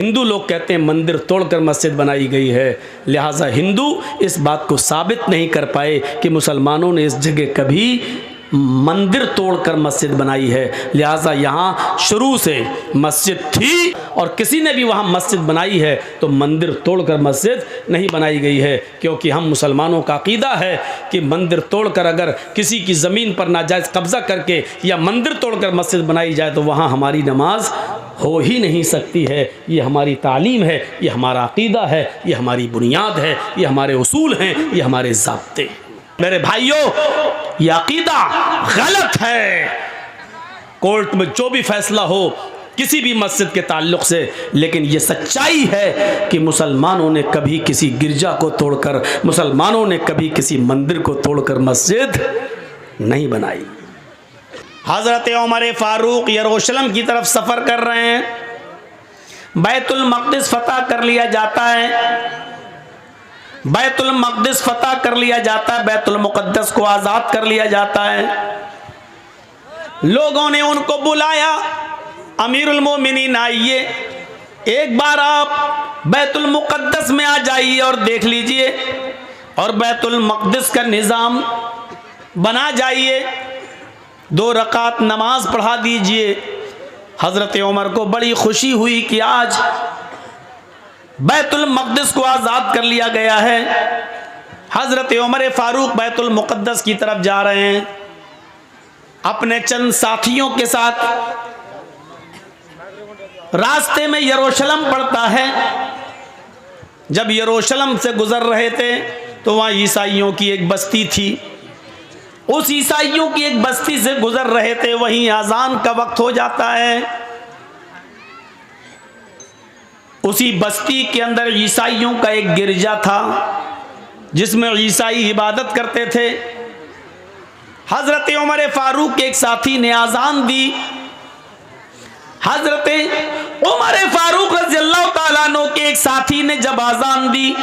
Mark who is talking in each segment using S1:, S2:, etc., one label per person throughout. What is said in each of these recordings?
S1: हिंदू लोग कहते हैं मंदिर तोड़कर मस्जिद बनाई गई है, लिहाजा हिंदू इस बात को साबित नहीं कर पाए कि मुसलमानों ने इस जगह कभी मंदिर तोड़कर मस्जिद बनाई है। लिहाजा यहाँ शुरू से मस्जिद थी और किसी ने भी वहाँ मस्जिद बनाई है तो मंदिर तोड़कर मस्जिद नहीं बनाई गई है, क्योंकि हम मुसलमानों का अकीदा है कि मंदिर तोड़कर अगर किसी की ज़मीन पर नाजायज़ कब्ज़ा करके या मंदिर तोड़कर मस्जिद बनाई जाए तो वहाँ हमारी नमाज हो ही नहीं सकती है। ये हमारी तालीम है, ये हमारा अकीदा है, ये हमारी बुनियाद है, ये हमारे उसूल हैं, ये हमारे ज़ाब्ते। मेरे भाइयों, ये अकीदा गलत है। कोर्ट में जो भी फैसला हो किसी भी मस्जिद के ताल्लुक़ से, लेकिन ये सच्चाई है कि मुसलमानों ने कभी किसी गिरजा को तोड़कर, मुसलमानों ने कभी किसी मंदिर को तोड़कर मस्जिद नहीं बनाई। हज़रत उमर फ़ारूक यरूशलेम की तरफ सफ़र कर रहे हैं, बैतुल मक़दिस फ़तह कर लिया जाता है, बैतुल मक़दिस फ़तह कर लिया जाता है, बैतुल मुक़द्दस को आज़ाद कर लिया जाता है। लोगों ने उनको बुलाया, अमीरुल मोमिनीन आइए, एक बार आप बैतुल मुक़द्दस में आ जाइए और देख लीजिए और बैतुल मक़दिस का निज़ाम बना जाइए, 2 रकात नमाज पढ़ा दीजिए। हज़रत उमर को बड़ी खुशी हुई कि आज बैतुल मक़दिस को आज़ाद कर लिया गया है। हज़रत उमर फ़ारूक बैतुल मुक़द्दस की तरफ जा रहे हैं अपने चंद साथियों के साथ। रास्ते में यरूशलेम पड़ता है। जब यरूशलेम से गुज़र रहे थे तो वहाँ ईसाइयों की एक बस्ती थी। उस ईसाइयों की एक बस्ती से गुज़र रहे थे, वहीं अज़ान का वक्त हो जाता है। उसी बस्ती के अंदर ईसाइयों का एक गिरजा था जिसमें ईसाई इबादत करते थे। हज़रत उमर फ़ारूक के एक साथी ने अज़ान दी। हज़रत उमर फ़ारूक रज़ियल्लाहु ताला अन्हु के एक साथी ने जब अज़ान दी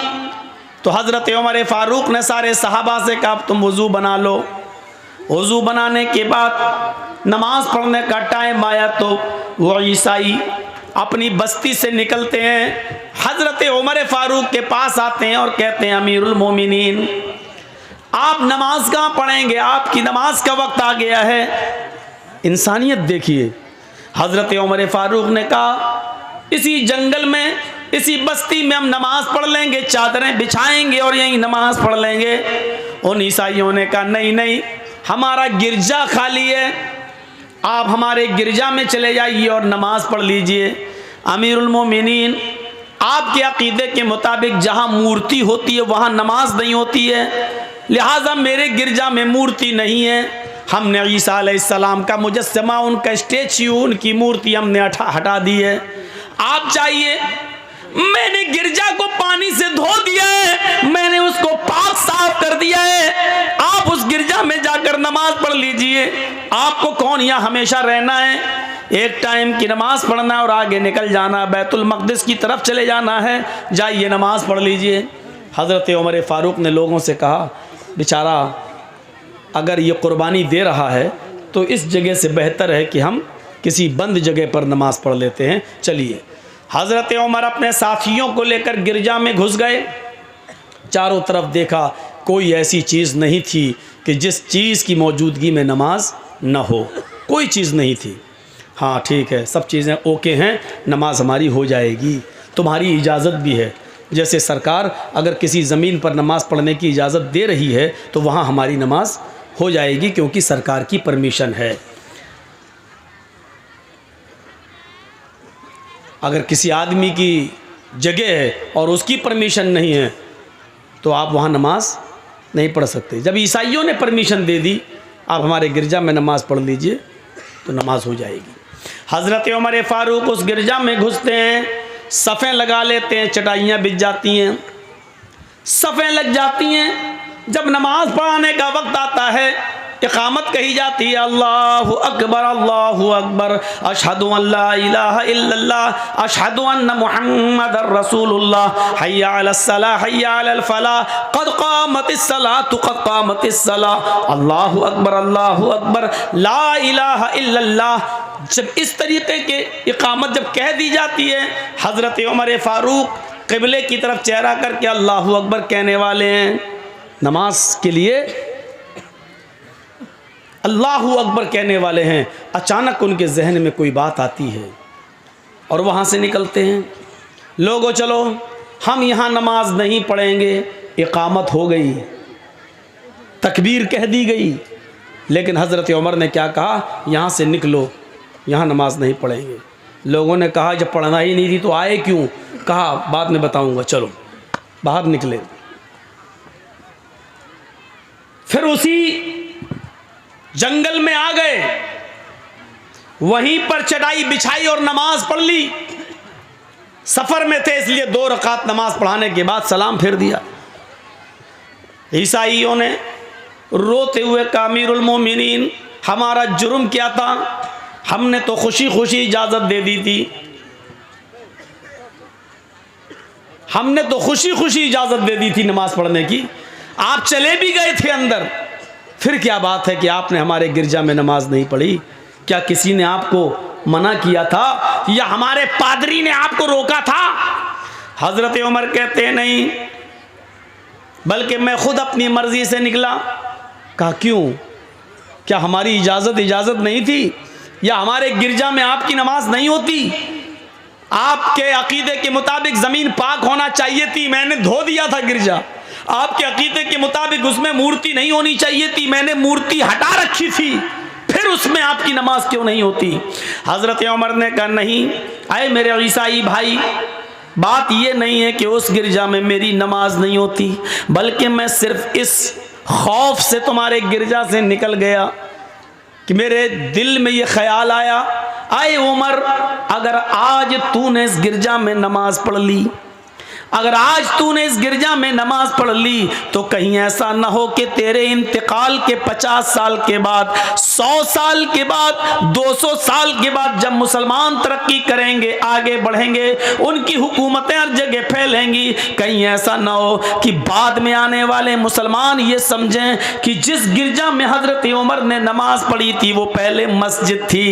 S1: तो हज़रत उमर फ़ारूक ने सारे सहाबा से कहा, तुम वज़ू बना लो। वज़ू बनाने के बाद नमाज पढ़ने का टाइम आया तो वो ईसाई अपनी बस्ती से निकलते हैं, हज़रत उमर फ़ारूक के पास आते हैं और कहते हैं, अमीरुल मोमिनीन आप नमाज कहाँ पढ़ेंगे, आपकी नमाज का वक्त आ गया है। इंसानियत देखिए। हज़रत उमर फ़ारूक ने कहा, इसी जंगल में, इसी बस्ती में हम नमाज पढ़ लेंगे, चादरें बिछाएंगे और यहीं नमाज पढ़ लेंगे। उन ईसाइयों ने कहा, नहीं नहीं, हमारा गिरजा खाली है, आप हमारे गिरजा में चले जाइए और नमाज पढ़ लीजिए। अमीरुल मोमिनीन, आपके अकीदे के मुताबिक जहाँ मूर्ति होती है वहाँ नमाज नहीं होती है, लिहाजा मेरे गिरजा में मूर्ति नहीं है। हमने ईसा अलैहिस्सलाम का मुजस्समा, उनका स्टैच्यू, उनकी मूर्ति हमने हटा दी है। आप चाहिए, मैंने गिरजा को पानी से धो दिया है, मैंने उसको पाक साफ कर दिया है, आप उस गिरजा में जाकर नमाज पढ़ लीजिए। आपको कौन यहाँ हमेशा रहना है, एक टाइम की नमाज पढ़ना और आगे निकल जाना, बैतुल मक़दिस की तरफ चले जाना है, जाइए नमाज पढ़ लीजिए। हज़रत उमर फ़ारूक ने लोगों से कहा, बेचारा अगर ये कुर्बानी दे रहा है तो इस जगह से बेहतर है कि हम किसी बंद जगह पर नमाज पढ़ लेते हैं, चलिए। हज़रत उमर अपने साथियों को लेकर गिरजा में घुस गए। चारों तरफ देखा, कोई ऐसी चीज़ नहीं थी कि जिस चीज़ की मौजूदगी में नमाज न हो, कोई चीज़ नहीं थी। हाँ ठीक है, सब चीज़ें ओके हैं, नमाज हमारी हो जाएगी, तुम्हारी इजाज़त भी है। जैसे सरकार अगर किसी ज़मीन पर नमाज पढ़ने की इजाज़त दे रही है तो वहाँ हमारी नमाज हो जाएगी, क्योंकि सरकार की परमिशन है। अगर किसी आदमी की जगह है और उसकी परमिशन नहीं है तो आप वहाँ नमाज नहीं पढ़ सकते। जब ईसाइयों ने परमिशन दे दी, आप हमारे गिरजा में नमाज पढ़ लीजिए, तो नमाज हो जाएगी। हज़रत उमर फ़ारूक उस गिरजा में घुसते हैं, सफ़ें लगा लेते हैं, चटाइयाँ बिछ जाती हैं, सफ़ें लग जाती हैं। जब नमाज पढ़ाने का वक्त आता है, इक़ामत कही जाती है, अल्लाहु अकबर, अल्लाहु अकबर, अशहदु अल्ला इलाहा इल्लल्लाह, अशहदु अन्न मुहम्मदर रसूलुल्लाह, हय्या अलस सलाह, हय्या अलल फलाह, क़द क़ामतिस सलातु, क़द क़ामतिस सलाह, अल्लाहु अकबर, ला इलाहा इल्लल्लाह। जब इस तरीके के इकामत जब कह दी जाती है, हज़रत उमर फ़ारूक क़िबले की तरफ चेहरा करके अल्लाहु अकबर कहने वाले हैं, नमाज के लिए अल्लाहु अकबर कहने वाले हैं। अचानक उनके जहन में कोई बात आती है और वहाँ से निकलते हैं, लोगों चलो हम यहाँ नमाज नहीं पढ़ेंगे। इकामत हो गई, तकबीर कह दी गई, लेकिन हज़रत उमर ने क्या कहा, यहाँ से निकलो, यहाँ नमाज नहीं पढ़ेंगे। लोगों ने कहा जब पढ़ना ही नहीं थी तो आए क्यों? कहा बाद में बताऊंगा, चलो बाहर निकले। फिर उसी जंगल में आ गए, वहीं पर चटाई बिछाई और नमाज पढ़ ली। सफ़र में थे इसलिए 2 रकात नमाज पढ़ाने के बाद सलाम फेर दिया। ईसाइयों ने रोते हुए कहा, अमीरुल मोमिनीन हमारा जुर्म क्या था, हमने तो खुशी खुशी इजाज़त दे दी थी, हमने तो खुशी खुशी इजाज़त दे दी थी नमाज पढ़ने की, आप चले भी गए थे अंदर, फिर क्या बात है कि आपने हमारे गिरजा में नमाज नहीं पढ़ी? क्या किसी ने आपको मना किया था या हमारे पादरी ने आपको रोका था? हज़रत उमर कहते हैं नहीं, बल्कि मैं खुद अपनी मर्जी से निकला। कहा क्यों? क्या हमारी इजाज़त नहीं थी या हमारे गिरजा में आपकी नमाज नहीं होती? आपके अकीदे के मुताबिक ज़मीन पाक होना चाहिए थी, मैंने धो दिया था गिरजा। आपके अकीदे के मुताबिक उसमें मूर्ति नहीं होनी चाहिए थी, मैंने मूर्ति हटा रखी थी, फिर उसमें आपकी नमाज क्यों नहीं होती? हज़रत उमर ने कहा नहीं, आए मेरे ईसाई भाई, बात ये नहीं है कि उस गिरजा में मेरी नमाज नहीं होती, बल्कि मैं सिर्फ इस खौफ से तुम्हारे गिरजा से निकल गया कि मेरे दिल में ये ख्याल आया, आए उमर अगर आज तूने इस गिरजा में नमाज पढ़ ली, अगर आज तूने इस गिरजा में नमाज पढ़ ली तो कहीं ऐसा ना हो कि तेरे इंतकाल के 50 साल के बाद, 100 साल के बाद, 200 साल के बाद जब मुसलमान तरक्की करेंगे, आगे बढ़ेंगे, उनकी हुकूमतें हर जगह फैलेंगी, कहीं ऐसा ना हो कि बाद में आने वाले मुसलमान ये समझें कि जिस गिरजा में हज़रत उमर ने नमाज पढ़ी थी वो पहले मस्जिद थी,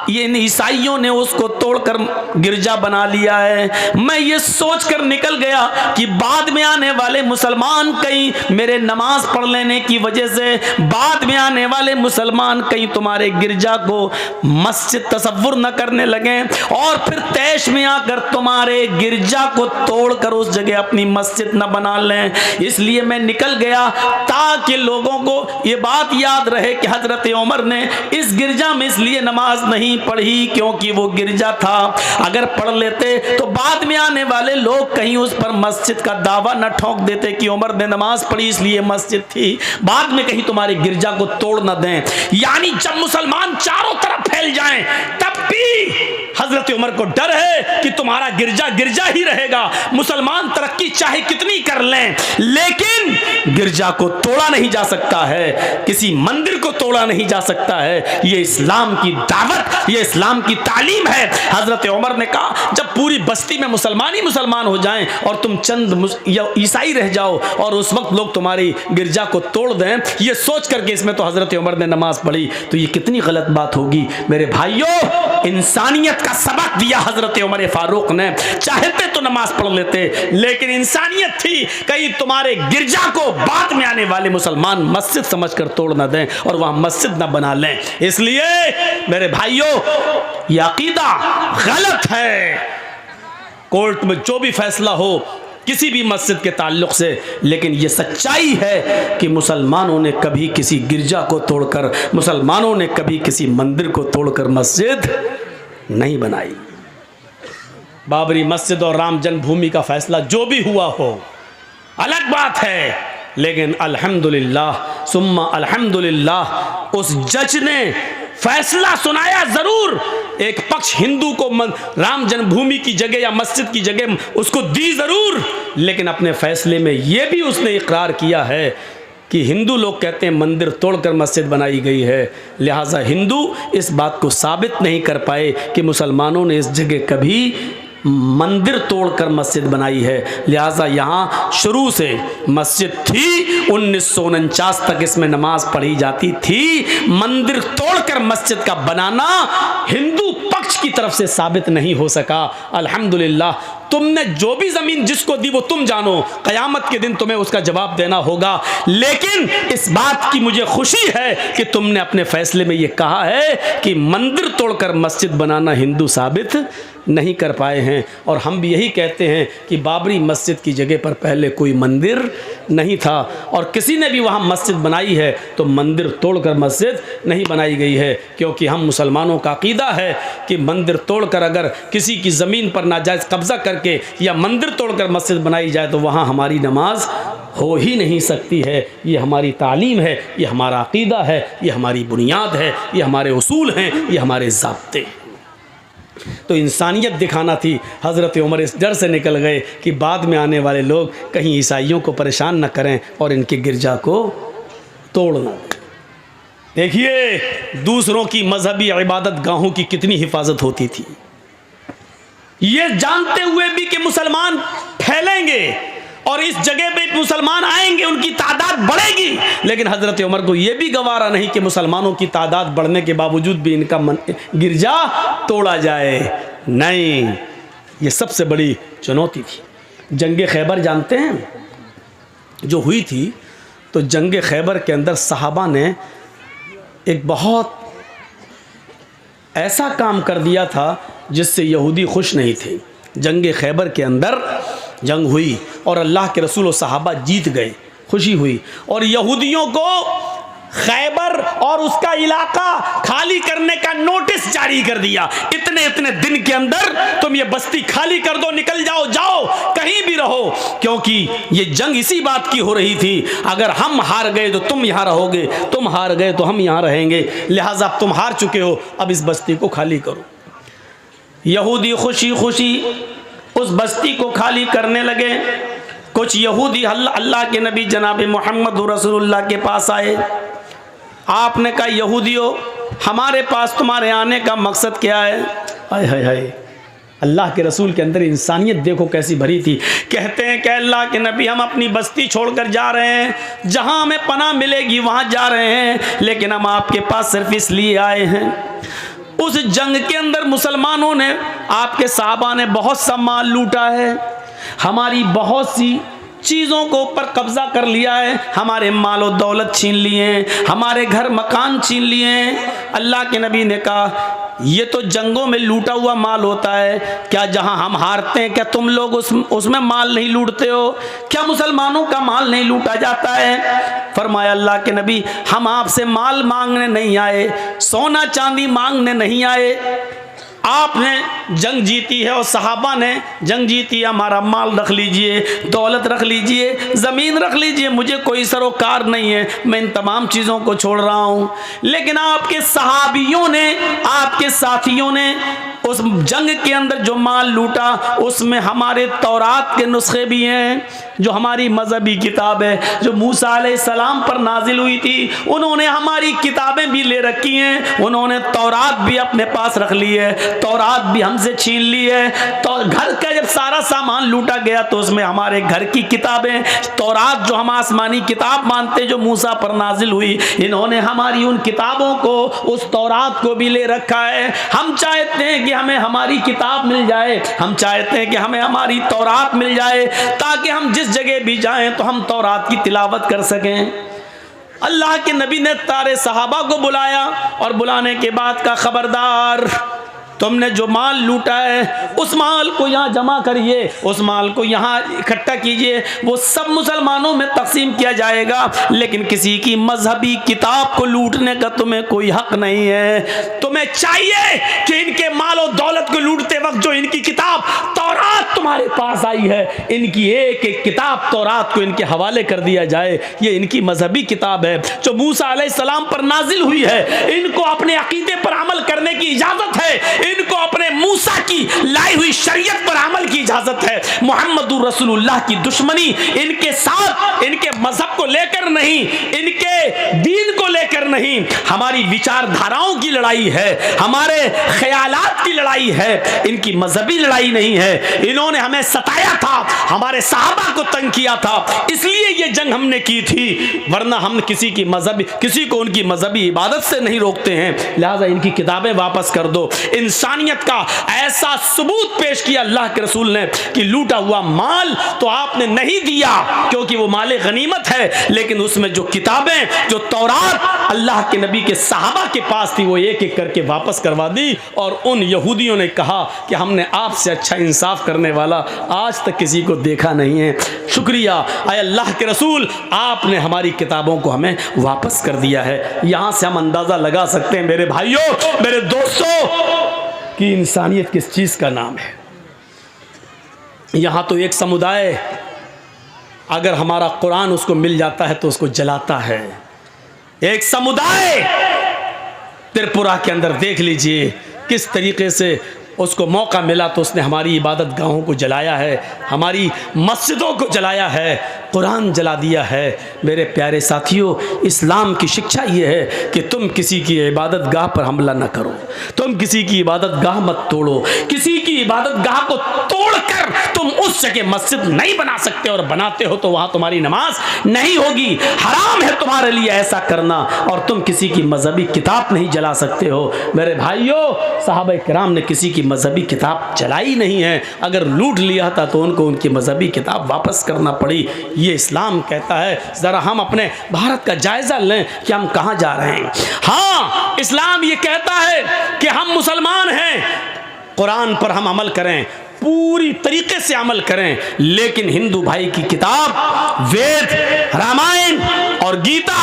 S1: ये ईसाइयों ने उसको तोड़कर गिरजा बना लिया है। मैं ये सोचकर निकल गया कि बाद में आने वाले मुसलमान कहीं मेरे नमाज पढ़ लेने की वजह से, बाद में आने वाले मुसलमान कहीं तुम्हारे गिरजा को मस्जिद तसव्वुर न करने लगे और फिर तैश में आकर तुम्हारे गिरजा को तोड़कर उस जगह अपनी मस्जिद न बना लें। इसलिए मैं निकल गया ताकि लोगों को ये बात याद रहे कि हज़रत उमर ने इस गिरजा में इसलिए नमाज नहीं पढ़ी क्योंकि वो गिरजा था, अगर पढ़ लेते तो बाद में आने वाले लोग कहीं उस पर मस्जिद का दावा न ठोक देते कि उमर ने नमाज पढ़ी इसलिए मस्जिद थी, बाद में कहीं तुम्हारे गिरजा को तोड़ न दें। यानी जब मुसलमान चारों तरफ फैल जाएं तब भी हजरत उमर को डर है कि तुम्हारा गिरजा गिरजा ही रहेगा, मुसलमान तरक्की चाहे कितनी कर लें लेकिन गिरजा को तोड़ा नहीं जा सकता है, किसी मंदिर को तोड़ा नहीं जा सकता है। ये इस्लाम की दावत, ये इस्लाम की तालीम है। हजरत उमर ने कहा जब पूरी बस्ती में मुसलमान ही मुसलमान हो जाएं और तुम चंद ईसाई रह जाओ और उस वक्त लोग तुम्हारी गिरजा को तोड़ दें, ये सोच करके इसमें तो हजरत उमर ने नमाज पढ़ी, तो ये कितनी गलत बात होगी। मेरे भाइयों, इंसानियत का सबक दिया हजरत उमर फारूक ने, चाहते तो नमाज पढ़ लेते लेकिन इंसानियत थी कहीं तुम्हारे गिरजा को बाद में आने वाले मुसलमान मस्जिद समझकर तोड़ न दें और वहां मस्जिद न बना लें। इसलिए मेरे भाइयों, ये अकीदा गलत है। कोर्ट में जो भी फैसला हो किसी भी मस्जिद के ताल्लुक से, लेकिन ये सच्चाई है कि मुसलमानों ने कभी किसी गिरजा को तोड़कर, मुसलमानों ने कभी किसी मंदिर को तोड़कर मस्जिद नहीं बनाई। बाबरी मस्जिद और राम जन्मभूमि का फैसला जो भी हुआ हो अलग बात है, लेकिन अल्हम्दुलिल्लाह सुम्मा अल्हम्दुलिल्लाह उस जज ने फैसला सुनाया जरूर। एक पक्ष हिंदू को राम जन्मभूमि की जगह या मस्जिद की जगह उसको दी जरूर, लेकिन अपने फैसले में यह भी उसने इकरार किया है कि हिंदू लोग कहते हैं मंदिर तोड़कर मस्जिद बनाई गई है, लिहाजा हिंदू इस बात को साबित नहीं कर पाए कि मुसलमानों ने इस जगह कभी मंदिर तोड़कर मस्जिद बनाई है। लिहाजा यहाँ शुरू से मस्जिद थी, 1949 तक इसमें नमाज पढ़ी जाती थी। मंदिर तोड़कर मस्जिद का बनाना हिंदू पक्ष की तरफ से साबित नहीं हो सका। अल्हम्दुलिल्लाह, तुमने जो भी जमीन जिसको दी वो तुम जानो, कयामत के दिन तुम्हें उसका जवाब देना होगा। लेकिन इस बात की मुझे खुशी है कि तुमने अपने फैसले में ये कहा है कि मंदिर तोड़कर मस्जिद बनाना हिंदू साबित नहीं कर पाए हैं। और हम भी यही कहते हैं कि बाबरी मस्जिद की जगह पर पहले कोई मंदिर नहीं था, और किसी ने भी वहाँ मस्जिद बनाई है तो मंदिर तोड़कर मस्जिद नहीं बनाई गई है। क्योंकि हम मुसलमानों का अकीदा है कि मंदिर तोड़कर अगर किसी की ज़मीन पर नाजायज़ कब्ज़ा करके या मंदिर तोड़कर मस्जिद बनाई जाए तो वहाँ हमारी नमाज हो ही नहीं सकती है। ये हमारी तालीम है, ये हमारा अकीदा है, ये हमारी बुनियाद है, ये हमारे उसूल हैं, ये हमारे ज़ाब्ते हैं। तो इंसानियत दिखाना थी। हज़रत उमर इस डर से निकल गए कि बाद में आने वाले लोग कहीं ईसाइयों को परेशान न करें और इनके गिरजा को तोड़ न दें। देखिए दूसरों की मजहबी इबादत गाहों की कितनी हिफाजत होती थी, ये जानते हुए भी कि मुसलमान फैलेंगे और इस जगह पे मुसलमान आएंगे, उनकी तादाद बढ़ेगी। लेकिन हज़रत उमर को यह भी गवारा नहीं कि मुसलमानों की तादाद बढ़ने के बावजूद भी इनका गिरजा तोड़ा जाए। नहीं, ये सबसे बड़ी चुनौती थी। जंग खैबर जानते हैं जो हुई थी, तो जंग खैबर के अंदर सहाबा ने एक बहुत ऐसा काम कर दिया था जिससे यहूदी खुश नहीं थे। जंग खैबर के अंदर जंग हुई और अल्लाह के रसूल और सहाबा जीत गए, खुशी हुई, और यहूदियों को खैबर और उसका इलाका खाली करने का नोटिस जारी कर दिया। इतने दिन के अंदर तुम ये बस्ती खाली कर दो, निकल जाओ, जाओ कहीं भी रहो। क्योंकि ये जंग इसी बात की हो रही थी, अगर हम हार गए तो तुम यहाँ रहोगे, तुम हार गए तो हम यहाँ रहेंगे, लिहाजा अब तुम हार चुके हो, अब इस बस्ती को खाली करो। यहूदी खुशी खुशी उस बस्ती को खाली करने लगे। कुछ यहूदी अल्लाह के नबी जनाब मोहम्मद रसूलुल्लाह के पास आए। आपने कहा, यहूदियों हमारे पास तुम्हारे आने का मकसद क्या है? हाय हाय हाय, अल्लाह के रसूल के अंदर इंसानियत देखो कैसी भरी थी। कहते हैं कि अल्लाह के नबी हम अपनी बस्ती छोड़कर जा रहे हैं, जहां हमें पनाह मिलेगी वहां जा रहे हैं, लेकिन हम आपके पास सिर्फ इसलिए आए हैं, उस जंग के अंदर मुसलमानों ने, आपके साहबा ने बहुत सा माल लूटा है, हमारी बहुत सी चीज़ों को ऊपर कब्जा कर लिया है, हमारे माल और दौलत छीन लिए हैं, हमारे घर मकान छीन लिए हैं। अल्लाह के नबी ने कहा, ये तो जंगों में लूटा हुआ माल होता है, क्या जहां हम हारते हैं क्या तुम लोग उसमें माल नहीं लूटते हो? क्या मुसलमानों का माल नहीं लूटा जाता है? फरमाया अल्लाह के नबी, हम आपसे माल मांगने नहीं आए, सोना चांदी मांगने नहीं आए, आपने जंग जीती है और सहाबा ने जंग जीती है, हमारा माल रख लीजिए, दौलत रख लीजिए, ज़मीन रख लीजिए, मुझे कोई सरोकार नहीं है, मैं इन तमाम चीज़ों को छोड़ रहा हूँ। लेकिन आपके सहाबियों ने, आपके साथियों ने उस जंग के अंदर जो माल लूटा उसमें हमारे तौरात के नुस्खे भी हैं, जो हमारी मजहबी किताब है जो मूसा अलैहिस्सलाम पर नाजिल हुई थी, उन्होंने हमारी किताबें भी ले रखी हैं, उन्होंने तौरात भी अपने पास रख ली है, तौरात भी हमसे छीन ली है। तो घर का जब सारा सामान लूटा गया तो उसमें हमारे घर की किताबें, तौरात जो हम आसमानी किताब मानते जो मूसा पर नाजिल हुई, इन्होंने हमारी उन किताबों को, उस तौरात को भी ले रखा है। हम चाहते हैं कि हमें हमारी किताब मिल जाए, हम चाहते हैं कि हमें हमारी तौरात मिल जाए, ताकि हम जिस जगह भी जाएं तो हम तौरात की तिलावत कर सकें। अल्लाह के नबी ने तारे सहाबा को बुलाया और बुलाने के बाद का, खबरदार, तुमने जो माल लूटा है उस माल को यहाँ जमा करिए, उस माल को यहाँ इकट्ठा कीजिए, वो सब मुसलमानों में तकसीम किया जाएगा, लेकिन किसी की मजहबी किताब को लूटने का तुम्हें कोई हक नहीं है। तुम्हें चाहिए कि इनके माल और दौलत को लूटते वक्त जो इनकी किताब तौरात तुम्हारे पास आई है, इनकी एक एक किताब तौरात को इनके हवाले कर दिया जाए। ये इनकी मजहबी किताब है जो मूसा अलैहिस्सलाम पर नाजिल हुई है, इनको अपने अकीदे पर अमल करने की इजाजत है, इनको अपने मूसा की लाई हुई शरीयत पर अमल की इजाजत है। मुहम्मदुर रसूलुल्लाह की दुश्मनी इनके साथ, इनके मजहब को लेकर नहीं, इनके दीन को लेकर नहीं, हमारी विचारधाराओं की लड़ाई है, हमारे ख्यालात की लड़ाई है, इनकी मजहबी लड़ाई नहीं है। इन्होंने हमें सताया था, हमारे सहाबा को तंग किया था, इसलिए ये जंग हमने की थी, वरना हम किसी को उनकी मजहबी इबादत से नहीं रोकते हैं। लिहाजा इनकी किताबें वापस कर दो। इंसानियत का ऐसा सबूत पेश किया अल्लाह के रसूल ने कि लूटा हुआ माल तो आपने नहीं दिया क्योंकि वो माल गनीमत है, लेकिन उसमें जो किताबें, जो तौरात अल्लाह के नबी के सहाबा के पास थी, वो एक एक करके वापस करवा दी। और उन यहूदियों ने कहा कि हमने आपसे अच्छा इंसाफ करने वाला आज तक किसी को देखा नहीं है। शुक्रिया आए अल्लाह के रसूल, आपने हमारी किताबों को हमें वापस कर दिया है। यहां से हम अंदाजा लगा सकते हैं मेरे भाइयों, मेरे दोस्तों, कि इंसानियत किस चीज का नाम है। यहां तो एक समुदाय अगर हमारा कुरान उसको मिल जाता है तो उसको जलाता है। एक समुदाय त्रिपुरा के अंदर देख लीजिए किस तरीके से उसको मौका मिला तो उसने हमारी इबादत गाहों को जलाया है, हमारी मस्जिदों को जलाया है, कुरान जला दिया है। मेरे प्यारे साथियों, इस्लाम की शिक्षा ये है कि तुम किसी की इबादत गाह पर हमला न करो, तुम किसी की इबादत गाह मत तोड़ो। किसी की इबादत गाह को तोड़कर तुम उस जगह मस्जिद नहीं बना सकते, और बनाते हो तो वहाँ तुम्हारी नमाज नहीं होगी। हराम है तुम्हारे लिए ऐसा करना, और तुम किसी की मजहबी किताब नहीं जला सकते हो। मेरे भाइयों, सहाबा किराम ने किसी की मजहबी किताब जलाई नहीं है। अगर लूट लिया था तो उनको उनकी मजहबी किताब वापस करना पड़ी। ये इस्लाम कहता है। ज़रा हम अपने भारत का जायज़ा लें कि हम कहाँ जा रहे हैं। हाँ, इस्लाम ये कहता है कि हम मुसलमान हैं, कुरान पर हम अमल करें, पूरी तरीके से अमल करें, लेकिन हिंदू भाई की किताब वेद, रामायण और गीता,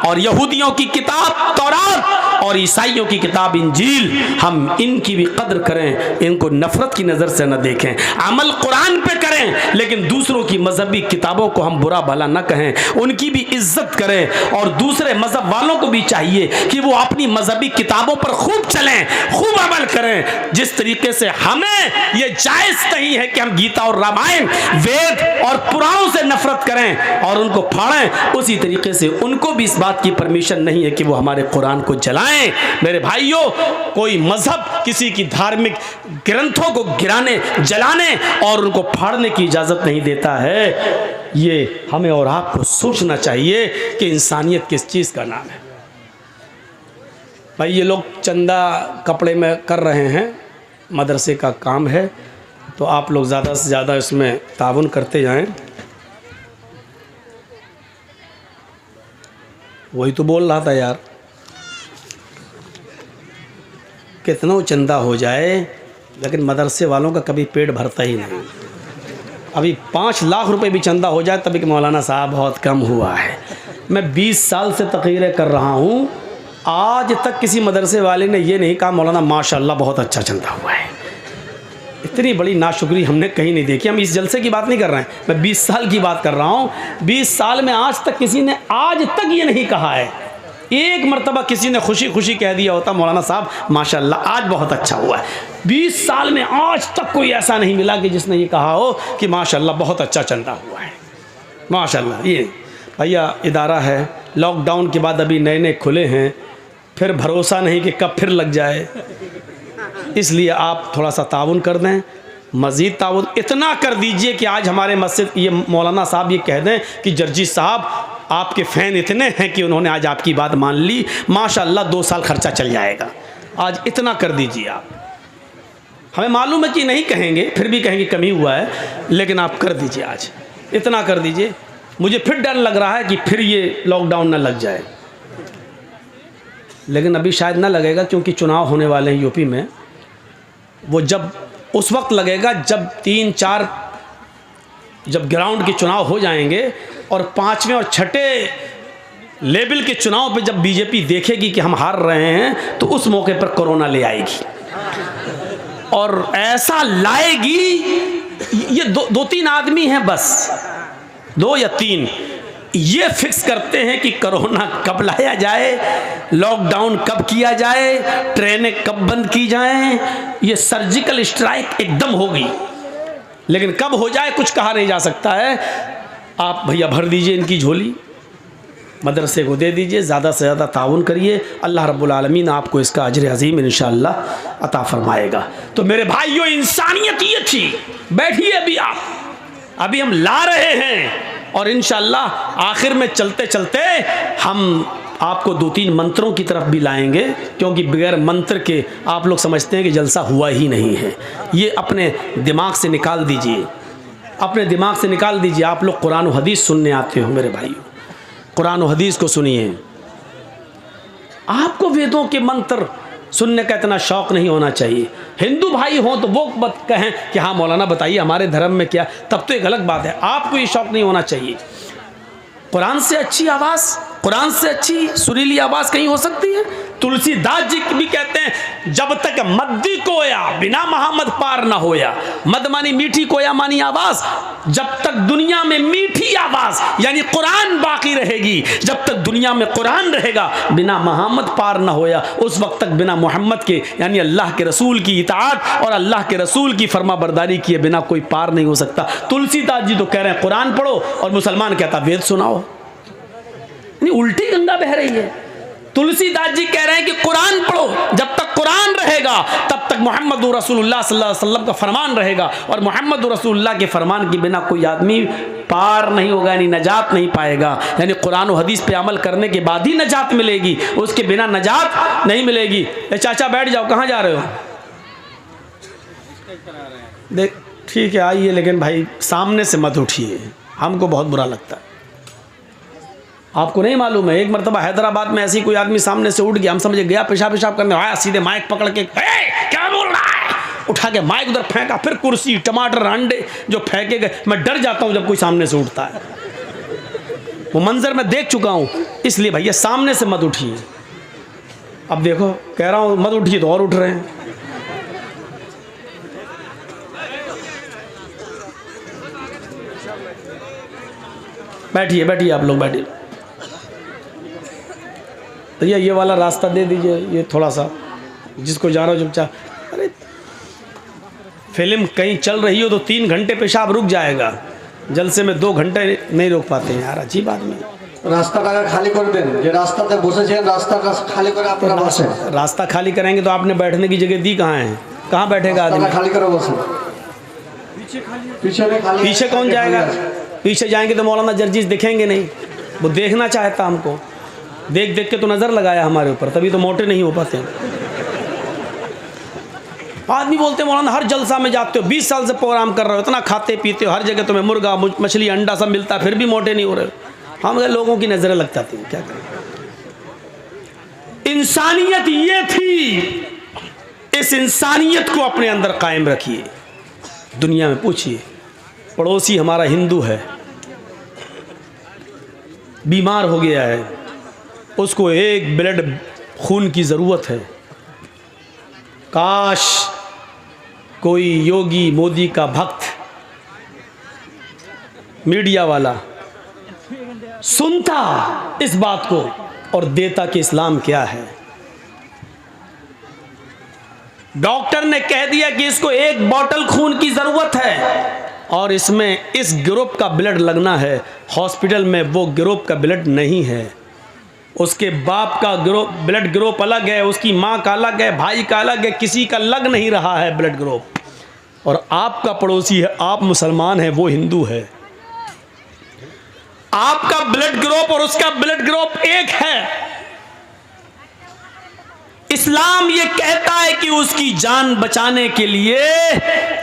S1: और यहूदियों की किताब तौरात, और ईसाइयों की किताब इंजील, हम इनकी भी कद्र करें, इनको नफरत की नज़र से न देखें। अमल कुरान पे करें, लेकिन दूसरों की मजहबी किताबों को हम बुरा भला न कहें, उनकी भी इज्जत करें। और दूसरे मजहब वालों को भी चाहिए कि वो अपनी मजहबी किताबों पर खूब चलें, खूब अमल करें। जिस तरीके से हमें ये जायज़ नहीं है कि हम गीता और रामायण, वेद और पुराणों से नफरत करें और उनको फाड़ें, उसी तरीके से उनको भी इस बात की परमिशन नहीं है कि वो हमारे कुरान को जलाएं। मेरे भाइयों, कोई मजहब किसी की धार्मिक ग्रंथों को गिराने, जलाने और उनको फाड़ने की इजाजत नहीं देता है। ये हमें और आपको सोचना चाहिए कि इंसानियत किस चीज का नाम है। भाई, ये लोग चंदा कपड़े में कर रहे हैं, मदरसे का काम है, तो आप लोग ज़्यादा से ज़्यादा इसमें ताउन करते जाएं। वही तो बोल रहा था यार, कितना चंदा हो जाए लेकिन मदरसे वालों का कभी पेट भरता ही नहीं। अभी 5 लाख रुपए भी चंदा हो जाए तभी कि मौलाना साहब बहुत कम हुआ है। मैं 20 साल से तकरीरें कर रहा हूँ, आज तक किसी मदरसे वाले ने ये नहीं कहा मौलाना माशाल्लाह बहुत अच्छा चंदा हुआ है। इतनी बड़ी नाशुक्री हमने कहीं नहीं देखी। हम इस जलसे की बात नहीं कर रहे हैं, मैं 20 साल की बात कर रहा हूँ। 20 साल में आज तक किसी ने आज तक ये नहीं कहा है। एक मरतबा किसी ने खुशी खुशी कह दिया होता मौलाना साहब माशाल्लाह आज बहुत अच्छा हुआ है। 20 साल में आज तक कोई ऐसा नहीं मिला कि जिसने ये कहा हो कि माशाल्लाह बहुत अच्छा चंदा हुआ है। माशाल्लाह, ये भैया इदारा है, लॉकडाउन के बाद अभी नए नए खुले हैं, फिर भरोसा नहीं कि कब फिर लग जाए, इसलिए आप थोड़ा सा ताउन कर दें, मज़ीद ताउन इतना कर दीजिए कि आज हमारे मस्जिद ये मौलाना साहब ये कह दें कि जर्जी साहब आपके फ़ैन इतने हैं कि उन्होंने आज आपकी बात मान ली, माशाल्लाह 2 साल खर्चा चल जाएगा। आज इतना कर दीजिए आप। हमें मालूम है कि नहीं कहेंगे, फिर भी कहेंगे कमी हुआ है, लेकिन आप कर दीजिए, आज इतना कर दीजिए। मुझे फिर डर लग रहा है कि फिर ये लॉकडाउन ना लग जाए, लेकिन अभी शायद ना लगेगा क्योंकि चुनाव होने वाले हैं यूपी में। वो जब उस वक्त लगेगा जब 3-4 जब ग्राउंड के चुनाव हो जाएंगे और 5वें और 6ठे लेवल के चुनाव पे जब बीजेपी देखेगी कि हम हार रहे हैं तो उस मौके पर कोरोना ले आएगी और ऐसा लाएगी। ये 2-3 आदमी हैं बस, 2 या 3, ये फिक्स करते हैं कि कोरोना कब लाया जाए, लॉकडाउन कब किया जाए, ट्रेनें कब बंद की जाएं। ये सर्जिकल स्ट्राइक एकदम होगी, लेकिन कब हो जाए कुछ कहा नहीं जा सकता है। आप भैया भर दीजिए इनकी झोली, मदरसे को दे दीजिए, ज़्यादा से ज़्यादा ताउन करिए, अल्लाह रब्बुल आलमीन आपको इसका अजर अजीम इंशाअल्लाह अता फरमाएगा। तो मेरे भाइयों, इंसानियत ये थी। बैठिए अभी आप, अभी हम ला रहे हैं और इंशाअल्लाह आखिर में चलते चलते हम आपको 2-3 मंत्रों की तरफ भी लाएंगे, क्योंकि बगैर मंत्र के आप लोग समझते हैं कि जलसा हुआ ही नहीं है। ये अपने दिमाग से निकाल दीजिए, अपने दिमाग से निकाल दीजिए। आप लोग कुरान और हदीस सुनने आते हो मेरे भाइयों, कुरान और हदीस को सुनिए। आपको वेदों के मंत्र सुनने का इतना शौक़ नहीं होना चाहिए। हिंदू भाई हों तो वो मत कहें कि हाँ मौलाना बताइए हमारे धर्म में क्या, तब तो एक अलग बात है। आपको ये शौक़ नहीं होना चाहिए। कुरान से अच्छी आवाज़, कुरान से अच्छी सुरीली आवाज़ कहीं हो सकती है? तुलसीदास जी भी कहते हैं, जब तक मद्दी कोया बिना मोहम्मद पार ना होया। मद मानी मीठी, कोया मानी आवाज़। जब तक दुनिया में मीठी आवाज़ यानी कुरान बाकी रहेगी, जब तक दुनिया में कुरान रहेगा, बिना मोहम्मद पार ना होया, उस वक्त तक बिना मोहम्मद के यानी अल्लाह के रसूल की इताअत और अल्लाह के रसूल की फरमा बरदारी किए बिना कोई पार नहीं हो सकता। तुलसीदास जी तो कह रहे हैं कुरान पढ़ो, और मुसलमान कहता वेद सुनाओ। उल्टी गंगा बह रही है। तुलसीदास जी कह रहे हैं कि कुरान पढ़ो, जब तक कुरान रहेगा तब तक मोहम्मद रसूलुल्लाह सल्लल्लाहु अलैहि वसल्लम का फरमान रहेगा, और मोहम्मद रसूलुल्लाह के फरमान के बिना कोई आदमी पार नहीं होगा, यानी नजात नहीं पाएगा। यानी कुरान और हदीस पे अमल करने के बाद ही नजात मिलेगी, उसके बिना नजात नहीं मिलेगी। चाचा बैठ जाओ, कहाँ जा रहे हो? देख ठीक है आइए, लेकिन भाई सामने से मत उठिए, हमको बहुत बुरा लगता है। आपको नहीं मालूम है, एक मरतबा हैदराबाद में ऐसी कोई आदमी सामने से उठ गया, हम समझे गया पेशाब करने आया, सीधे माइक पकड़ के क्या बोल रहा है, उठा के माइक उधर फेंका, फिर कुर्सी टमाटर अंडे जो फेंके गए। मैं डर जाता हूं जब कोई सामने से उठता है, वो मंजर मैं देख चुका हूं। इसलिए भैया सामने से मत उठिए। अब देखो कह रहा हूं मत उठिए तो और उठ रहे हैं। बैठिए बैठिए, आप लोग बैठिए। भैया ये वाला रास्ता दे दीजिए, ये थोड़ा सा जिसको जा रहा हो चुपचाप। अरे फिल्म कहीं चल रही हो तो 3 घंटे पेशाब रुक जाएगा, जलसे में 2 घंटे नहीं रोक पाते हैं यार, अजीब आदमी।
S2: रास्ता खाली कर दें, ये रास्ता तक बसे रास्ता खाली कर अपना बसे।
S1: रास्ता खाली कराएंगे तो आपने बैठने की जगह दी कहाँ है? कहाँ बैठेगा आदमी?
S2: खाली करो बस।
S1: पीछे कौन जाएगा? पीछे जाएंगे तो मौलाना जर्जीज दिखेंगे नहीं, वो देखना चाहता हमको, देख देख के तो नज़र लगाया हमारे ऊपर, तभी तो मोटे नहीं हो पाते। आदमी बोलते मौलाना हर जलसा में जाते हो, 20 साल से प्रोग्राम कर रहे हो, इतना खाते पीते हो, हर जगह तुम्हें मुर्गा मछली अंडा सब मिलता है, फिर भी मोटे नहीं हो रहे हो। हम लोगों की नज़रें लग जाती हैं, क्या करें। इंसानियत ये थी, इस इंसानियत को अपने अंदर कायम रखिए। दुनिया में पूछिए, पड़ोसी हमारा हिंदू है, बीमार हो गया है, उसको एक ब्लड खून की ज़रूरत है। काश कोई योगी मोदी का भक्त मीडिया वाला सुनता इस बात को और देता कि इस्लाम क्या है। डॉक्टर ने कह दिया कि इसको 1 बॉटल खून की ज़रूरत है और इसमें इस ग्रुप का ब्लड लगना है। हॉस्पिटल में वो ग्रुप का ब्लड नहीं है, उसके बाप का ग्रुप ब्लड ग्रुप अलग है, उसकी माँ का अलग है, भाई का अलग है, किसी का लग नहीं रहा है ब्लड ग्रुप। और आपका पड़ोसी है, आप मुसलमान हैं, वो हिंदू है। आपका ब्लड ग्रुप और उसका ब्लड ग्रुप एक है। इस्लाम ये कहता है कि उसकी जान बचाने के लिए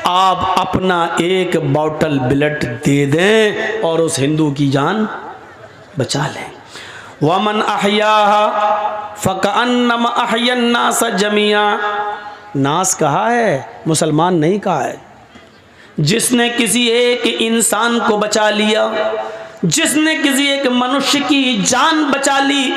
S1: आप अपना 1 बॉटल ब्लड दे दें और उस हिंदू की जान बचा लें। वमन अहयाहा फकअन्नमा अहयन नास जमिया। नास कहा है, मुसलमान नहीं कहा है। जिसने किसी एक इंसान को बचा लिया, जिसने किसी एक मनुष्य की जान बचा ली,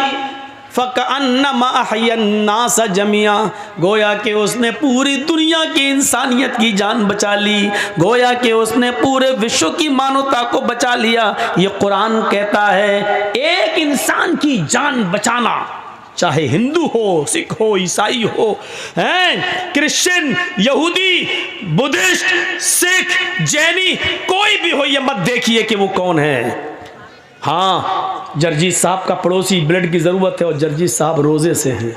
S1: फ़कअन्नमा अहयन्नास जमिया, गोया कि उसने पूरी दुनिया की इंसानियत की जान बचा ली, गोया कि उसने पूरे विश्व की मानवता को बचा लिया। ये कुरान कहता है एक इंसान की जान बचाना, चाहे हिंदू हो, सिख हो, ईसाई हो, हैं, क्रिश्चियन, यहूदी, बुद्धिस्ट, सिख, जैनी, कोई भी हो, ये मत देखिए कि वो कौन है। हाँ, जर्जीत साहब का पड़ोसी ब्लड की जरूरत है और जर्जीत साहब रोजे से हैं,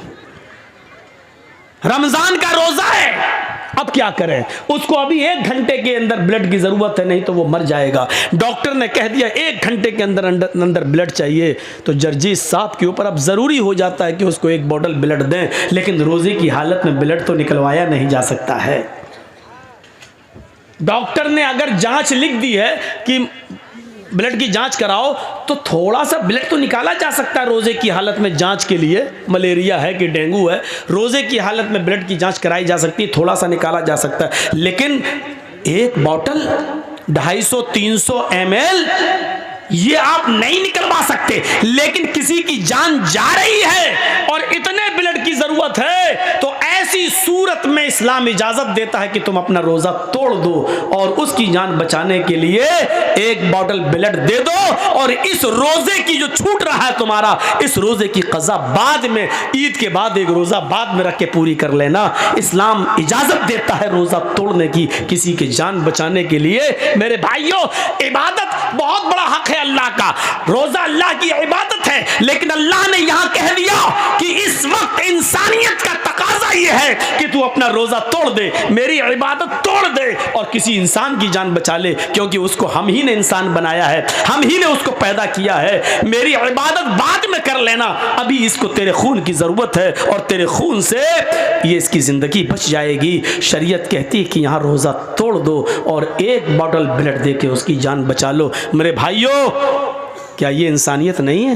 S1: रमजान का रोजा है, अब क्या करें, उसको अभी 1 घंटे के अंदर ब्लड की जरूरत है, नहीं तो वो मर जाएगा। डॉक्टर ने कह दिया 1 घंटे के अंदर अंदर ब्लड चाहिए, तो जर्जीत साहब के ऊपर अब जरूरी हो जाता है कि उसको 1 बॉटल ब्लड दें, लेकिन रोजे की हालत में ब्लड तो निकलवाया नहीं जा सकता है। डॉक्टर ने अगर जांच लिख दी है कि ब्लड की जांच कराओ, तो थोड़ा सा ब्लड तो निकाला जा सकता है रोजे की हालत में जांच के लिए, मलेरिया है कि डेंगू है, रोजे की हालत में ब्लड की जांच कराई जा सकती है, थोड़ा सा निकाला जा सकता है। लेकिन 1 बॉटल 250-300 ml ये आप नहीं निकलवा सकते, लेकिन किसी की जान जा रही है और इतने ब्लड की जरूरत है, तो ऐसी सूरत में इस्लाम इजाजत देता है कि तुम अपना रोजा तोड़ दो और उसकी जान बचाने के लिए 1 बॉटल ब्लड दे दो, और इस रोजे की जो छूट रहा है तुम्हारा, इस रोजे की कज़ा बाद में, ईद के बाद 1 रोजा बाद में रख के पूरी कर लेना। इस्लाम इजाजत देता है रोजा तोड़ने की, किसी की जान बचाने के लिए। मेरे भाइयों, इबादत बहुत बड़ा हक है अल्लाह का, रोजा अल्लाह की इबादत है, लेकिन अल्लाह ने यहां कह दिया कि इस वक्त इंसानियत का तकाजा यह है कि तू अपना रोजा तोड़ दे, मेरी इबादत तोड़ दे और किसी इंसान की जान बचा ले, क्योंकि उसको हम ही ने इंसान बनाया है, हम ही ने उसको पैदा किया है। मेरी इबादत बाद में कर लेना, अभी इसको तेरे खून की जरूरत है और तेरे खून से ये इसकी जिंदगी बच जाएगी। शरीयत कहती है कि यहां रोजा तोड़ दो और 1 बॉटल ब्लड दे के उसकी जान बचा लो। मेरे भाइयों, क्या ये इंसानियत नहीं है?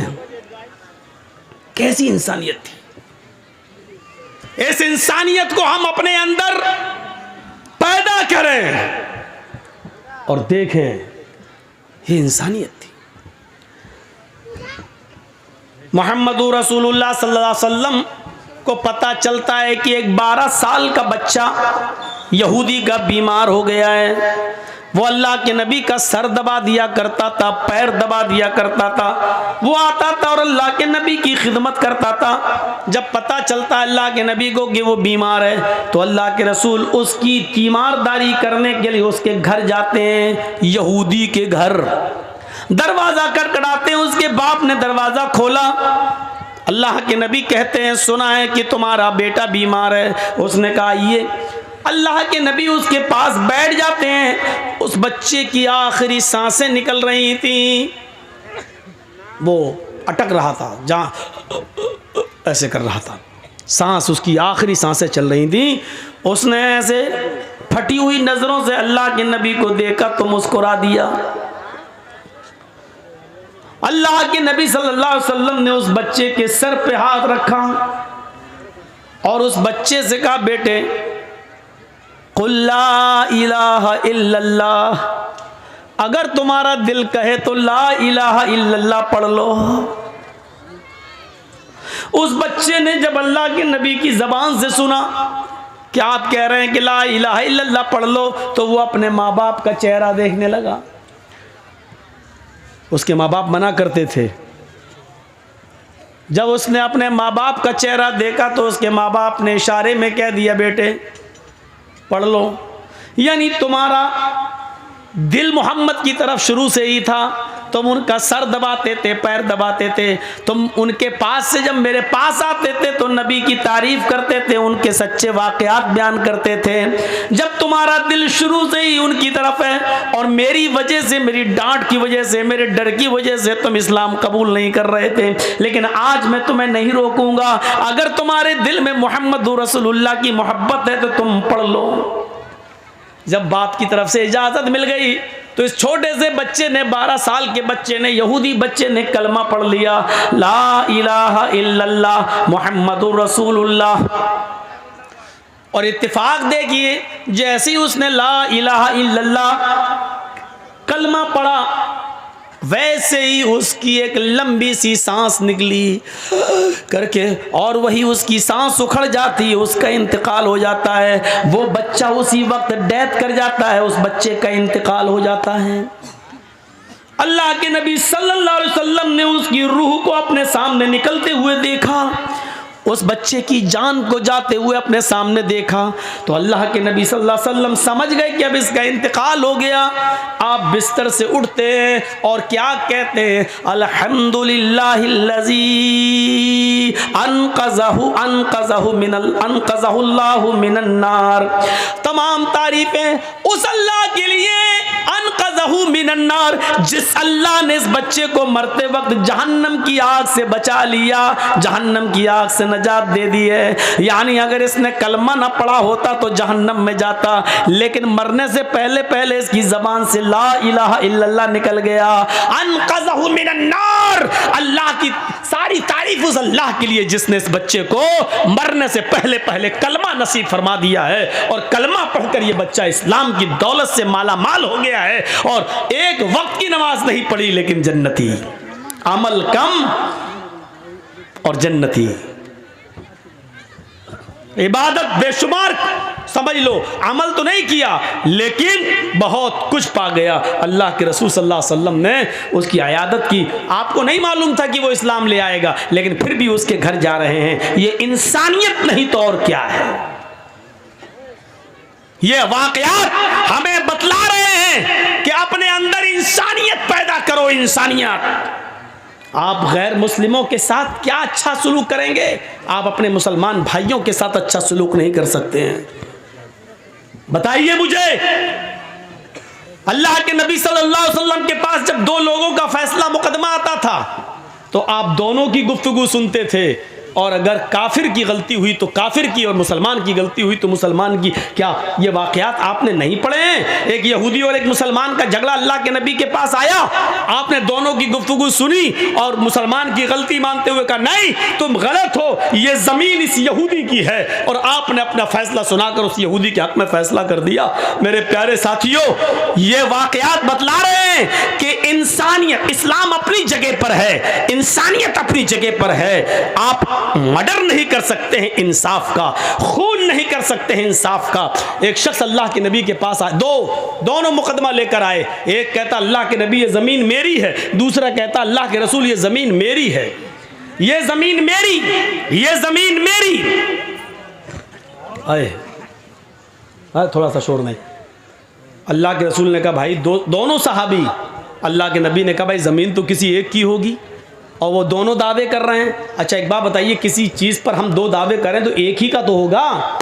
S1: कैसी इंसानियत थी? इस इंसानियत को हम अपने अंदर पैदा करें और देखें, ये इंसानियत थी। मोहम्मदुर रसूलुल्लाह सल्लल्लाहु अलैहि वसल्लम को पता चलता है कि एक 12 साल का बच्चा यहूदी का बीमार हो गया है। वो अल्लाह के नबी का सर दबा दिया करता था, पैर दबा दिया करता था, वो आता था और अल्लाह के नबी की खिदमत करता था। जब पता चलता अल्लाह के नबी को कि वो बीमार है, तो अल्लाह के रसूल उसकी तीमारदारी करने के लिए उसके घर जाते हैं, यहूदी के घर। दरवाजा खटखटाते हैं, उसके बाप ने दरवाजा खोला। अल्लाह के नबी कहते हैं सुना है कि तुम्हारा बेटा बीमार है। उसने कहा ये। अल्लाह के नबी उसके पास बैठ जाते हैं। उस बच्चे की आखिरी सांसें निकल रही थी, वो अटक रहा था, जहाँ ऐसे कर रहा था, सांस उसकी आखिरी सांसें चल रही थी। उसने ऐसे फटी हुई नजरों से अल्लाह के नबी को देखा तो मुस्कुरा दिया। अल्लाह के नबी सल्लल्लाहु अलैहि वसल्लम ने उस बच्चे के सर पे हाथ रखा और उस बच्चे से कहा बेटे कुल ला इलाहा इल्लल्लाह, अगर तुम्हारा दिल कहे तो ला इलाहा इल्लल्लाह पढ़ लो। उस बच्चे ने जब अल्लाह के नबी की जबान से सुना कि आप कह रहे हैं कि ला इलाहा इल्लल्लाह पढ़ लो, तो वो अपने माँ बाप का चेहरा देखने लगा। उसके माँ बाप मना करते थे। जब उसने अपने माँ बाप का चेहरा देखा तो उसके माँ बाप ने इशारे में कह दिया बेटे पढ़ लो। यानी तुम्हारा दिल मोहम्मद की तरफ शुरू से ही था, तुम उनका सर दबाते थे, पैर दबाते थे, तुम उनके पास से जब मेरे पास आते थे तो नबी की तारीफ करते थे, उनके सच्चे वाकयात बयान करते थे। जब तुम्हारा दिल शुरू से ही उनकी तरफ है और मेरी वजह से, मेरी डांट की वजह से, मेरे डर की वजह से तुम इस्लाम कबूल नहीं कर रहे थे, लेकिन आज मैं तुम्हें नहीं रोकूंगा। अगर तुम्हारे दिल में मोहम्मद रसूलुल्लाह की मोहब्बत है तो तुम पढ़ लो। जब बाप की तरफ से इजाजत मिल गई तो इस छोटे से बच्चे ने, 12 साल के बच्चे ने, यहूदी बच्चे ने कलमा पढ़ लिया, ला इलाहा इल्लल्लाह मुहम्मदुर रसूलुल्लाह। और इत्तेफाक देखिए, जैसे ही उसने ला इलाहा इल्लल्लाह कलमा पढ़ा वैसे ही उसकी एक लंबी सी सांस निकली करके और वही उसकी सांस उखड़ जाती है, उसका इंतकाल हो जाता है। वो बच्चा उसी वक्त डेथ कर जाता है, उस बच्चे का इंतकाल हो जाता है। अल्लाह के नबी सल्लल्लाहु अलैहि वसल्लम ने उसकी रूह को अपने सामने निकलते हुए देखा, उस बच्चे की जान को जाते हुए अपने सामने देखा तो अल्लाह के नबी सल्लल्लाहु अलैहि वसल्लम समझ गए कि अब इसका इंतकाल हो गया। आप बिस्तर से उठते हैं और क्या कहते हैं, अल्हम्दुलिल्लाहिल्लज़ी अनक़ज़हुल्लाहु मिनन नार। तमाम तारीफें उस अल्लाह के लिए, अनक़ज़हु मिनन नार, जिस अल्लाह ने इस बच्चे को मरते वक्त जहन्नम की आग से बचा लिया, जहन्नम की आग से नजात दे दी है। यानी अगर इसने कलमा ना पढ़ा होता तो जहन्नम में जाता, लेकिन मरने से पहले पहले इसकी जबान से ला इलाहा इल्लल्लाह निकल गया। अनक़ज़हु मिनन नार। अल्लाह की सारी तारीफ उस अल्लाह के लिए जिसने इस बच्चे को मरने से पहले पहले कलमा नसीब फरमा दिया है और कलमा पढ़कर यह बच्चा इस्लाम की दौलत से माला माल हो गया है और एक वक्त की नमाज नहीं पढ़ी लेकिन जन्नती, अमल कम और जन्नती, इबादत बेशुमार समझ लो, अमल तो नहीं किया लेकिन बहुत कुछ पा गया। अल्लाह के रसूल सल्लल्लाहु अलैहि वसल्लम ने उसकी अयादत की। आपको नहीं मालूम था कि वो इस्लाम ले आएगा, लेकिन फिर भी उसके घर जा रहे हैं। ये इंसानियत नहीं तो और क्या है। ये वाकयात हमें बतला रहे हैं कि अपने अंदर इंसानियत पैदा करो, इंसानियत। आप गैर मुस्लिमों के साथ क्या अच्छा सलूक करेंगे, आप अपने मुसलमान भाइयों के साथ अच्छा सलूक नहीं कर सकते हैं। बताइए मुझे, अल्लाह के नबी सल्लल्लाहु अलैहि वसल्लम के पास जब दो लोगों का फैसला मुकदमा आता था तो आप दोनों की गुफ्तगू सुनते थे, और अगर काफिर की गलती हुई तो काफिर की और मुसलमान की गलती हुई तो मुसलमान की। क्या ये वाकयात आपने नहीं पढ़े हैं? एक यहूदी और एक मुसलमान का झगड़ा अल्लाह के नबी के पास आया, आपने दोनों की गुफ्तगू सुनी और मुसलमान की गलती मानते हुए कहा नहीं तुम गलत हो, ये जमीन इस यहूदी की है, और आपने अपना फैसला सुनाकर उस यहूदी के हक में फैसला कर दिया। मेरे प्यारे साथियों, ये वाकयात बतला रहे हैं कि इंसानियत, इस्लाम अपनी जगह पर है, इंसानियत अपनी जगह पर है। आप मर्डर नहीं कर सकते हैं इंसाफ का, खून नहीं कर सकते हैं इंसाफ का। एक शख्स अल्लाह के नबी के पास आए, दोनों मुकदमा लेकर आए। एक कहता अल्लाह के नबी ये जमीन मेरी है, दूसरा कहता अल्लाह के रसूल ये जमीन मेरी है, ये जमीन मेरी, ये जमीन मेरी। आए थोड़ा सा शोर नहीं। अल्लाह के रसूल ने कहा भाई दोनों सहाबी, अल्लाह के नबी ने कहा भाई ज़मीन तो किसी एक की होगी और वो दोनों दावे कर रहे हैं। अच्छा एक बात बताइए, किसी चीज़ पर हम दो दावे करें तो एक ही का तो होगा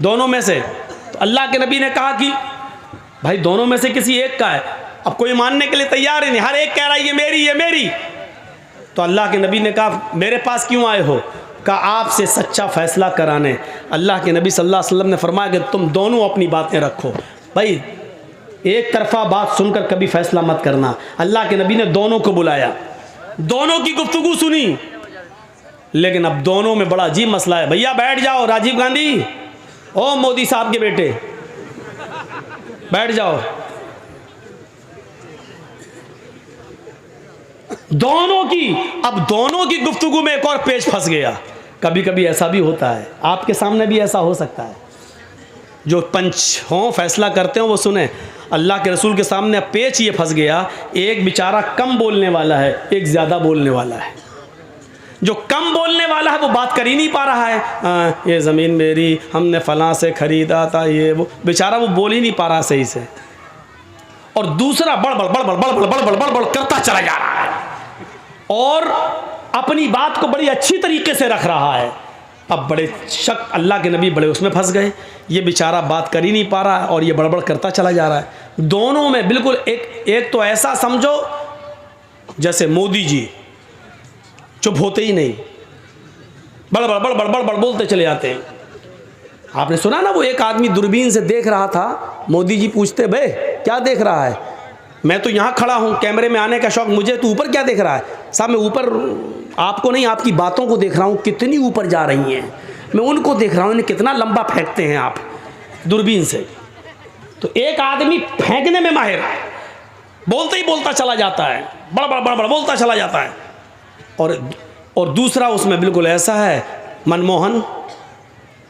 S1: दोनों में से। तो अल्लाह के नबी ने कहा कि भाई दोनों में से किसी एक का है। अब कोई मानने के लिए तैयार ही नहीं, हर एक कह रहा है ये मेरी, ये मेरी। तो अल्लाह के नबी ने कहा मेरे पास क्यों आए हो? कहा आपसे सच्चा फैसला कराने। अल्लाह के नबी सल्लल्लाहु अलैहि वसल्लम ने फरमाया कि तुम दोनों अपनी बातें रखो, भाई एक तरफा बात सुनकर कभी फैसला मत करना। अल्लाह के नबी ने दोनों को बुलाया, दोनों की गुफ्तगू सुनी, लेकिन अब दोनों में बड़ा अजीब मसला है। भैया बैठ जाओ, राजीव गांधी, ओ मोदी साहब के बेटे बैठ जाओ। दोनों की गुफ्तगू में एक और पेच फंस गया। कभी कभी ऐसा भी होता है, आपके सामने भी ऐसा हो सकता है। जो पंच हों फैसला करते हो वो सुने। अल्लाह के रसूल के सामने पेच ये फंस गया, एक बेचारा कम बोलने वाला है, एक ज़्यादा बोलने वाला है। जो कम बोलने वाला है वो बात कर ही नहीं पा रहा है, ये ज़मीन मेरी, हमने फलां से ख़रीदा था, ये वो, बेचारा वो बोल ही नहीं पा रहा सही से। और दूसरा बड़बड़ बड़बड़ बड़बड़ बड़बड़ बड़बड़ करता चला जा रहा है और अपनी बात को बड़ी अच्छी तरीके से रख रहा है। अब बड़े शक, अल्लाह के नबी बड़े उसमें फंस गए, ये बेचारा बात कर ही नहीं पा रहा है और ये बड़बड़ करता चला जा रहा है। दोनों में बिल्कुल एक तो ऐसा समझो जैसे मोदी जी चुप होते ही नहीं, बड़बड़ बड़बड़ बड़बड़ बोलते चले जाते हैं। आपने सुना ना, वो एक आदमी दूरबीन से देख रहा था, मोदी जी पूछते भाई क्या देख रहा है? मैं तो यहाँ खड़ा हूँ, कैमरे में आने का शौक मुझे, तो ऊपर क्या देख रहा है? साहब मैं ऊपर आपको नहीं, आपकी बातों को देख रहा हूँ, कितनी ऊपर जा रही हैं, मैं उनको देख रहा हूँ, इन्हें कितना लंबा फेंकते हैं आप दूरबीन से। तो एक आदमी फेंकने में माहिर है बोलते ही बोलता चला जाता है, बड़ बड़ बोलता चला जाता है। और दूसरा उसमें बिल्कुल ऐसा है मनमोहन,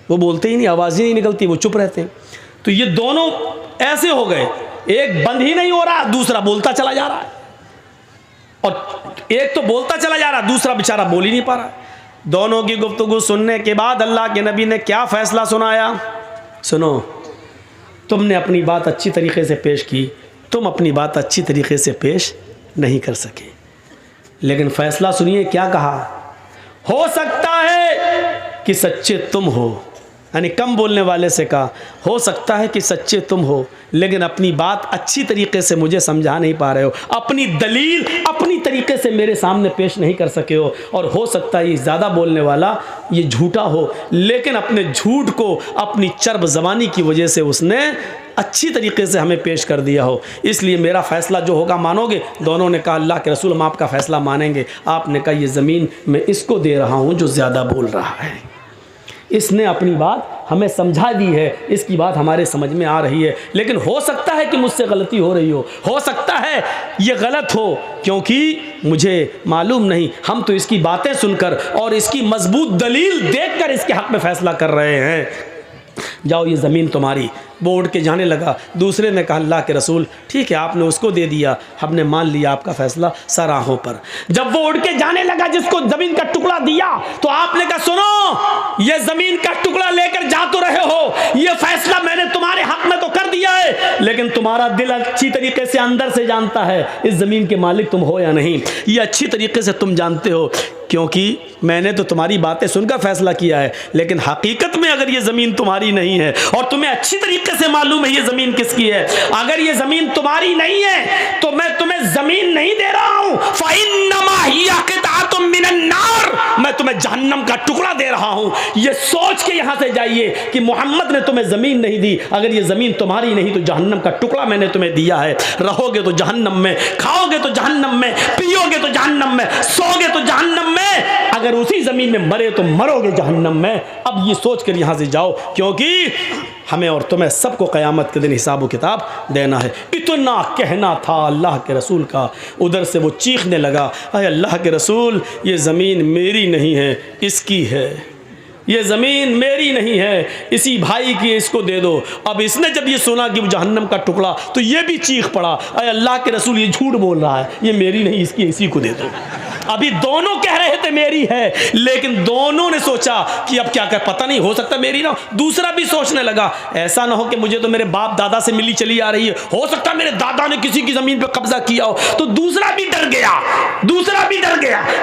S1: वो बोलते ही नहीं, आवाज़ ही नहीं निकलती, वो चुप रहते हैं। तो ये दोनों ऐसे हो गए, एक बंद ही नहीं हो रहा, दूसरा बोलता चला जा रहा है। और एक तो बोलता चला जा रहा, दूसरा बेचारा बोल ही नहीं पा रहा। दोनों की गुफ्तगू सुनने के बाद अल्लाह के नबी ने क्या फैसला सुनाया? सुनो, तुमने अपनी बात अच्छी तरीके से पेश की, तुम अपनी बात अच्छी तरीके से पेश नहीं कर सके, लेकिन फैसला सुनिए क्या कहा। हो सकता है कि सच्चे तुम हो, यानी कम बोलने वाले से कहा, हो सकता है कि सच्चे तुम हो, लेकिन अपनी बात अच्छी तरीके से मुझे समझा नहीं पा रहे हो, अपनी दलील अपनी तरीके से मेरे सामने पेश नहीं कर सके हो। और हो सकता है ये ज़्यादा बोलने वाला ये झूठा हो, लेकिन अपने झूठ को अपनी चर्ब ज़बानी की वजह से उसने अच्छी तरीके से हमें पेश कर दिया हो, इसलिए मेरा फ़ैसला जो होगा मानोगे? दोनों ने कहा अल्लाह के रसूल हम आपका फ़ैसला मानेंगे। आपने कहा ये ज़मीन मैं इसको दे रहा हूँ जो ज़्यादा बोल रहा है, इसने अपनी बात हमें समझा दी है, इसकी बात हमारे समझ में आ रही है, लेकिन हो सकता है कि मुझसे गलती हो रही हो सकता है ये गलत हो, क्योंकि मुझे मालूम नहीं। हम तो इसकी बातें सुनकर और इसकी मजबूत दलील देखकर इसके हक़ में फ़ैसला कर रहे हैं। जाओ ये ज़मीन तुम्हारी। वो उड़ के जाने लगा। दूसरे ने कहा अल्लाह के रसूल ठीक है, आपने उसको दे दिया, हमने मान लिया आपका फैसला सराहों पर। जब वो उड़ के जाने लगा, जिसको ज़मीन का टुकड़ा दिया, तो आपने कहा सुनो, ये ज़मीन का टुकड़ा लेकर जा तो रहे हो, ये फैसला मैंने तुम्हारे हक में तो कर दिया है, लेकिन तुम्हारा दिल अच्छी तरीके से अंदर से जानता है इस ज़मीन के मालिक तुम हो या नहीं, ये अच्छी तरीके से तुम जानते हो, क्योंकि मैंने तो तुम्हारी बातें सुनकर फैसला किया है, लेकिन हकीकत में अगर ये ज़मीन तुम्हारी नहीं है और तुम्हें अच्छी तरीके से मालूम है ये ज़मीन किसकी है, अगर ये ज़मीन तुम्हारी नहीं है तो मैं तुम्हें ज़मीन नहीं दे रहा हूँ, फ़इन्नमा हिया क़ित्अतुम मिनन नार, मैं तुम्हें जहन्नम का टुकड़ा दे रहा हूँ। ये सोच के यहाँ से जाइए कि मोहम्मद ने तुम्हें ज़मीन नहीं दी, अगर ये ज़मीन तुम्हारी नहीं तो जहन्नम का टुकड़ा मैंने तुम्हें दिया है। रहोगे तो जहन्नम में, खाओगे तो जहन्नम में, पियोगे तो जहन्नम में, सोगे तो जहन्नम में, अगर उसी ज़मीन में मरे तो मरोगे जहन्नम में। अब ये सोच कर यहाँ से जाओ, क्योंकि हमें और तुम्हें सबको क़यामत के दिन हिसाब व किताब देना है। इतना कहना था अल्लाह के रसूल का। उधर से वो चीखने लगा, अरे अल्लाह के रसूल, ये ज़मीन मेरी नहीं है, इसकी है, ये ज़मीन मेरी नहीं है, इसी भाई की, इसको दे दो। अब इसने जब ये सुना कि वो जहन्नम का टुकड़ा, तो ये भी चीख पड़ा, अरे अल्लाह के रसूल, ये झूठ बोल रहा है, ये मेरी नहीं, इसकी, इसी को दे दो। अभी दोनों कह रहे थे मेरी है, लेकिन दोनों ने सोचा कि अब क्या कर, पता नहीं, हो सकता मेरी ना। दूसरा भी सोचने लगा, ऐसा ना हो कि मुझे तो मेरे बाप दादा से मिली चली आ रही है, हो सकता मेरे दादा ने किसी की ज़मीन पर कब्जा किया हो। तो दूसरा भी डर गया,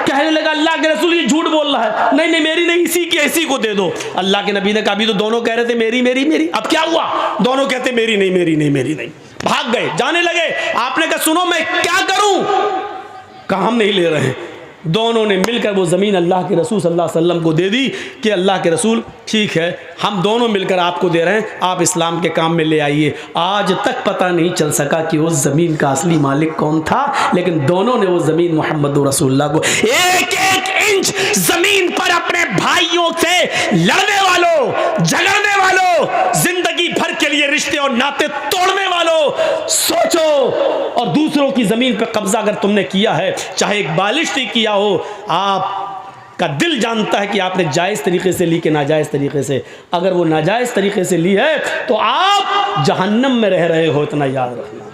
S1: कहने लगा अल्लाह के रसूल ये झूठ बोल रहा है, नहीं नहीं मेरी नहीं, इसी की, इसी को दे दो। अल्लाह के नबी ने कहा अभी तो दोनों कह रहे थे मेरी मेरी मेरी, अब क्या हुआ? दोनों कहते मेरी नहीं मेरी नहीं मेरी नहीं, भाग गए, जाने लगे। आपने कहा सुनो मैं क्या करूं? कहा हम नहीं ले रहे हैं। दोनों ने मिलकर वो ज़मीन अल्लाह के रसूल सल्लल्लाहु अलैहि वसल्लम को दे दी कि अल्लाह के रसूल ठीक है, हम दोनों मिलकर आपको दे रहे हैं, आप इस्लाम के काम में ले आइए। आज तक पता नहीं चल सका कि उस ज़मीन का असली मालिक कौन था, लेकिन दोनों ने वो ज़मीन मोहम्मद रसूलुल्लाह को, एक एक इंच ज़मीन पर अपने भाइयों से लड़ने वालों, झगड़ने वालों, जिंदगी भर के लिए रिश्ते और नाते तोड़ने वालों, सोचो। और दूसरों की ज़मीन पर कब्जा अगर तुमने किया है, चाहे एक बालिश्ती किया हो, आपका दिल जानता है कि आपने जायज़ तरीके से ली कि नाजायज़ तरीके से। अगर वो नाजायज़ तरीके से ली है तो आप जहन्नम में रह रहे हो, इतना याद रखना।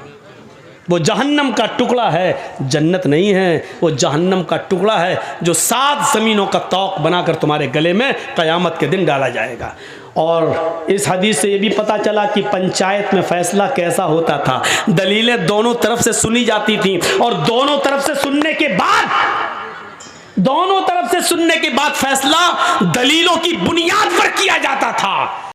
S1: वो जहन्नम का टुकड़ा है, जन्नत नहीं है, वो जहन्नम का टुकड़ा है जो 7 ज़मीनों का तौक बनाकर तुम्हारे गले में क़यामत के दिन डाला जाएगा। और इस हदीस से ये भी पता चला कि पंचायत में फ़ैसला कैसा होता था। दलीलें दोनों तरफ से सुनी जाती थीं और दोनों तरफ से सुनने के बाद फैसला दलीलों की बुनियाद पर किया जाता था।